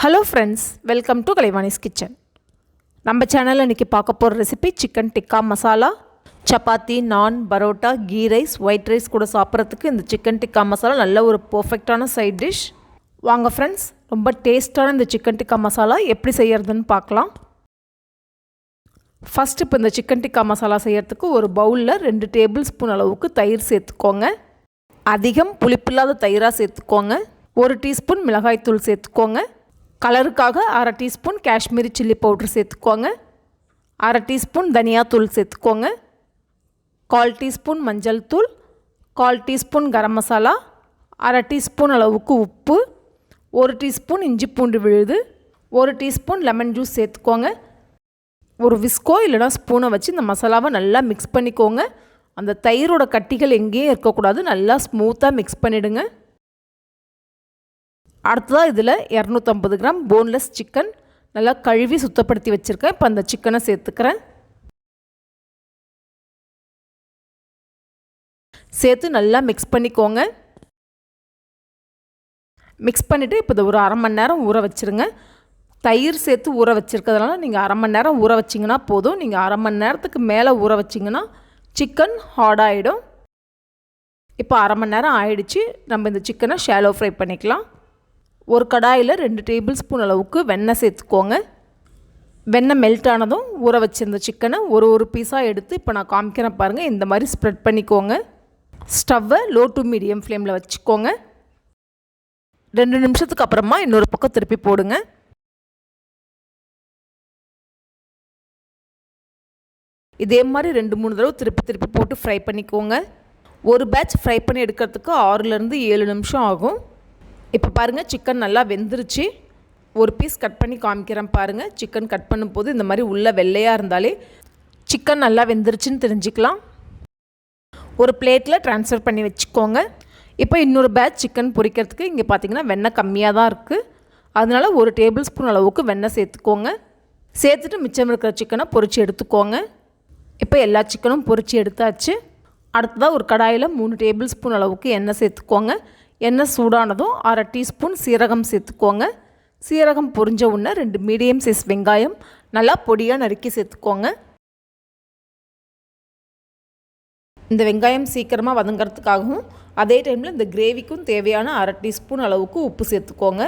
Hello friends, welcome to Kalivani's Kitchen. நம்ம சேனல்ல இன்னைக்கு பார்க்க போற recipe chicken tikka masala. Chapati, naan, parotta, ghee rice, white rice கூட சாப்பிட்றதுக்கு இந்த சிக்கன் டிக்கா மசாலா நல்ல ஒரு பெர்ஃபெக்ட்டான சைட் டிஷ். வாங்க ஃப்ரெண்ட்ஸ், ரொம்ப டேஸ்டான இந்த சிக்கன் டிக்கா மசாலா எப்படி செய்யறதுன்னு பார்க்கலாம். ஃபர்ஸ்ட் இப்போ இந்த சிக்கன் டிக்கா மசாலா செய்யறதுக்கு ஒரு பவுலில் 2 டேபிள் ஸ்பூன் அளவுக்கு தயிர் சேர்த்துக்கோங்க. அதிகம் புளிப்பில்லாத தயிராக சேர்த்துக்கோங்க. 1 டீஸ்பூன் மிளகாய் தூள் சேர்த்துக்கோங்க. கலருக்காக 1/2 டீஸ்பூன் காஷ்மீரி சில்லி பவுடர் சேர்த்துக்கோங்க. 1/2 டீஸ்பூன் தனியாத்தூள் சேர்த்துக்கோங்க. 1/4 டீஸ்பூன் மஞ்சள் தூள், 1/4 டீஸ்பூன் கரம் மசாலா, 1/2 டீஸ்பூன் அளவுக்கு உப்பு, 1 டீஸ்பூன் இஞ்சி பூண்டு விழுது, 1 டீஸ்பூன் லெமன் ஜூஸ் சேர்த்துக்கோங்க. ஒரு விஸ்கோ இல்லைனா ஸ்பூனை வச்சு இந்த மசாலாவை நல்லா மிக்ஸ் பண்ணிக்கோங்க. அந்த தயிரோட கட்டிகள் எங்கேயும் இருக்கக்கூடாது, நல்லா ஸ்மூத்தாக மிக்ஸ் பண்ணிவிடுங்க. அடுத்ததாக இதில் 250 கிராம் போன்லெஸ் சிக்கன் நல்லா கழுவி சுத்தப்படுத்தி வச்சுருக்கேன். இப்போ அந்த சிக்கனை சேர்த்துக்கிறேன். சேர்த்து நல்லா மிக்ஸ் பண்ணிக்கோங்க. மிக்ஸ் பண்ணிவிட்டு இப்போ இதை ஒரு 1/2 மணி நேரம் ஊற வச்சுருங்க. தயிர் சேர்த்து ஊற வச்சுருக்கிறதுனால நீங்கள் 1/2 மணி நேரம் ஊற வச்சிங்கன்னா போதும். நீங்கள் 1/2 மணி நேரத்துக்கு மேலே ஊற வச்சிங்கன்னா சிக்கன் ஹார்டாகிடும். இப்போ 1/2 மணி நேரம் ஆயிடுச்சு. நம்ம இந்த சிக்கனை ஷாலோ ஃப்ரை பண்ணிக்கலாம். ஒரு கடாயில் 2 டேபிள் ஸ்பூன் அளவுக்கு வெண்ணெய் சேர்த்துக்கோங்க. வெண்ணெய் மெல்ட் ஆனதும் ஊற வச்சுருந்த சிக்கனை ஒரு பீஸாக எடுத்து இப்போ நான் காமிக்கிறேன் பாருங்கள். இந்த மாதிரி ஸ்ப்ரெட் பண்ணிக்கோங்க. ஸ்டவ்வை லோ டு மீடியம் ஃப்ளேமில் வச்சுக்கோங்க. 2 நிமிஷத்துக்கு அப்புறமா இன்னொரு பக்கம் திருப்பி போடுங்க. இதே மாதிரி 2-3 தடவை திருப்பி போட்டு ஃப்ரை பண்ணிக்கோங்க. ஒரு பேட்ச் ஃப்ரை பண்ணி எடுக்கிறதுக்கு 6லேருந்து 7 நிமிஷம் ஆகும். இப்போ பாருங்கள், சிக்கன் நல்லா வெந்துருச்சு. ஒரு பீஸ் கட் பண்ணி காமிக்கிறேன் பாருங்கள். சிக்கன் கட் பண்ணும்போது இந்த மாதிரி உள்ள வெள்ளையாக இருந்தாலே சிக்கன் நல்லா வெந்துருச்சுன்னு தெரிஞ்சுக்கலாம். ஒரு பிளேட்டில் ட்ரான்ஸ்ஃபர் பண்ணி வச்சுக்கோங்க. இப்போ இன்னொரு பேட்ச் சிக்கன் பொரிக்கிறதுக்கு இங்கே பார்த்திங்கன்னா வெண்ணெய் கம்மியாக தான் இருக்குது. அதனால 1 டேபிள் ஸ்பூன் அளவுக்கு வெண்ணெய் சேர்த்துக்கோங்க. சேர்த்துட்டு மிச்சம் இருக்கிற சிக்கனை பொரித்து எடுத்துக்கோங்க. இப்போ எல்லா சிக்கனும் பொரித்து எடுத்தாச்சு. அடுத்ததாக ஒரு கடாயில் 3 டேபிள் ஸ்பூன் அளவுக்கு எண்ணெய் சேர்த்துக்கோங்க. எண்ணெய் சூடானதும் 1/2 டீஸ்பூன் சீரகம் சேர்த்துக்கோங்க. சீரகம் பொரிஞ்ச உடனே 2 மீடியம் சைஸ் வெங்காயம் நல்லா பொடியாக நறுக்கி சேர்த்துக்கோங்க. இந்த வெங்காயம் சீக்கிரமாக வதங்கிறதுக்காகவும் அதே டைமில் இந்த கிரேவிக்கும் தேவையான 1/2 டீஸ்பூன் அளவுக்கு உப்பு சேர்த்துக்கோங்க.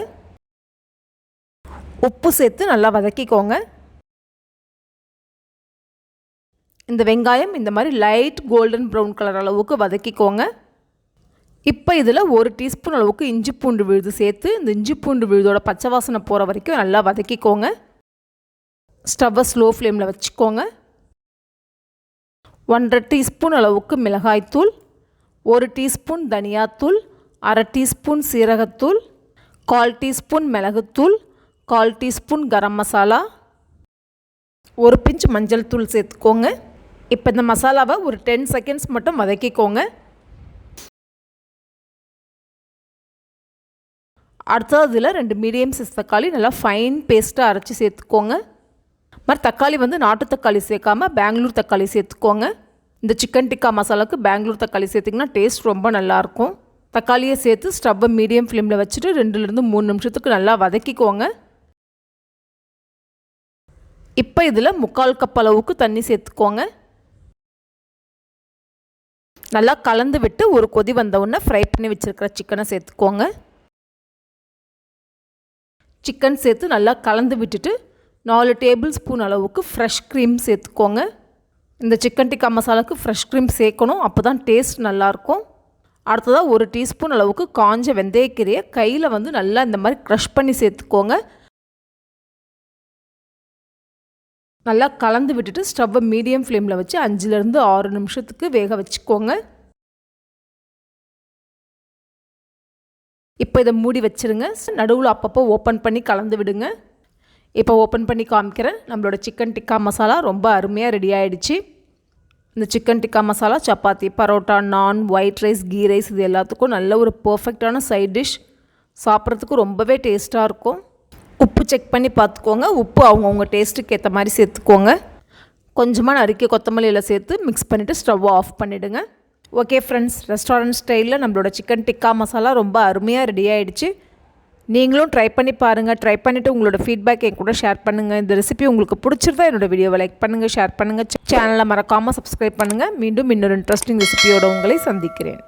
உப்பு சேர்த்து நல்லா வதக்கிக்கோங்க. இந்த வெங்காயம் இந்த மாதிரி லைட் கோல்டன் ப்ரௌன் கலர் அளவுக்கு வதக்கிக்கோங்க. இப்போ இதில் 1 டீஸ்பூன் அளவுக்கு இஞ்சி பூண்டு விழுது சேர்த்து இந்த இஞ்சி பூண்டு விழுதோட பச்சை வாசனை போகிற வரைக்கும் நல்லா வதக்கிக்கோங்க. ஸ்டவ்வை ஸ்லோ ஃப்ளேமில் வச்சுக்கோங்க. 1/2 டீஸ்பூன் அளவுக்கு மிளகாய்த்தூள், 1 டீஸ்பூன் தனியாத்தூள், 1/2 டீஸ்பூன் சீரகத்தூள், 1/4 டீஸ்பூன் மிளகுத்தூள், 1/4 டீஸ்பூன் கரம் மசாலா, 1 பிஞ்ச் மஞ்சள் தூள் சேர்த்துக்கோங்க. இப்போ இந்த மசாலாவை ஒரு 10 செகண்ட்ஸ் மட்டும் வதக்கிக்கோங்க. அடுத்தது இதில் 2 மீடியம் சைஸ் தக்காளி நல்லா ஃபைன் பேஸ்ட்டாக அரைச்சி சேர்த்துக்கோங்க. மாதிரி தக்காளி வந்து நாட்டு தக்காளி சேர்க்காமல் பெங்களூர் தக்காளி சேர்த்துக்கோங்க. இந்த சிக்கன் டிக்கா மசாலாவுக்கு பெங்களூர் தக்காளி சேர்த்திங்கன்னா டேஸ்ட் ரொம்ப நல்லாயிருக்கும். தக்காளியை சேர்த்து ஸ்டவ்வை மீடியம் ஃப்ளேமில் வச்சுட்டு 2லேருந்து 3 நிமிஷத்துக்கு நல்லா வதக்கிக்கோங்க. இப்போ இதில் 3/4 கப் அளவுக்கு தண்ணி சேர்த்துக்கோங்க. நல்லா கலந்து விட்டு ஒரு கொதி வந்தவுடனே ஃப்ரை பண்ணி வச்சுருக்கிற சிக்கனை சேர்த்துக்கோங்க. சிக்கன் சேர்த்து நல்லா கலந்து விட்டுட்டு 4 டேபிள் ஸ்பூன் அளவுக்கு ஃப்ரெஷ் க்ரீம் சேர்த்துக்கோங்க. இந்த சிக்கன் டிக்கா மசாலாவுக்கு ஃப்ரெஷ் க்ரீம் சேர்க்கணும், அப்போ தான் டேஸ்ட் நல்லாயிருக்கும். அடுத்ததாக 1 டீஸ்பூன் அளவுக்கு காஞ்ச வெந்தயக்கீரையை கையில் வந்து நல்லா இந்த மாதிரி க்ரஷ் பண்ணி சேர்த்துக்கோங்க. நல்லா கலந்து விட்டுட்டு ஸ்டவ்வை மீடியம் ஃப்ளேமில் வச்சு 5லேருந்து 6 நிமிஷத்துக்கு வேக வச்சுக்கோங்க. இப்போ இதை மூடி வச்சுருங்க. நடுவில் அப்பப்போ ஓப்பன் பண்ணி கலந்து விடுங்க. இப்போ ஓப்பன் பண்ணி காமிக்கிறேன். நம்மளோட சிக்கன் டிக்கா மசாலா ரொம்ப அருமையாக ரெடி ஆகிடுச்சு. இந்த சிக்கன் டிக்கா மசாலா சப்பாத்தி, பரோட்டா, நான், ஒயிட் ரைஸ், கீ ரைஸ் இது எல்லாத்துக்கும் நல்ல ஒரு பர்ஃபெக்டான சைட் டிஷ். சாப்பிட்றதுக்கு ரொம்பவே டேஸ்ட்டாக இருக்கும். உப்பு செக் பண்ணி பார்த்துக்கோங்க. உப்பு அவங்கவுங்க டேஸ்ட்டுக்கு ஏற்ற மாதிரி சேர்த்துக்கோங்க. கொஞ்சமாக நறுக்கிய கொத்தமல்லியில் சேர்த்து மிக்ஸ் பண்ணிவிட்டு ஸ்டவ்வை ஆஃப் பண்ணிவிடுங்க. ஓகே ஃப்ரெண்ட்ஸ், ரெஸ்டாரண்ட் ஸ்டைலில் நம்மளோட சிக்கன் டிக்கா மசாலா ரொம்ப அருமையாக ரெடி ஆகிடுச்சு. நீங்களும் ட்ரை பண்ணி பாருங்கள். ட்ரை பண்ணிவிட்டு உங்களோட ஃபீட்பேக் என் கூட ஷேர் பண்ணுங்கள். இந்த ரெசிபி உங்களுக்கு பிடிச்சிருந்தா என்னோடய வீடியோவை லைக் பண்ணுங்கள், ஷேர் பண்ணுங்கள். சேனலை மறக்காமல் சப்ஸ்கிரைப் பண்ணுங்கள். மீண்டும் இன்னொரு இன்ட்ரெஸ்டிங் ரெசிபியோடு உங்களை சந்திக்கிறேன்.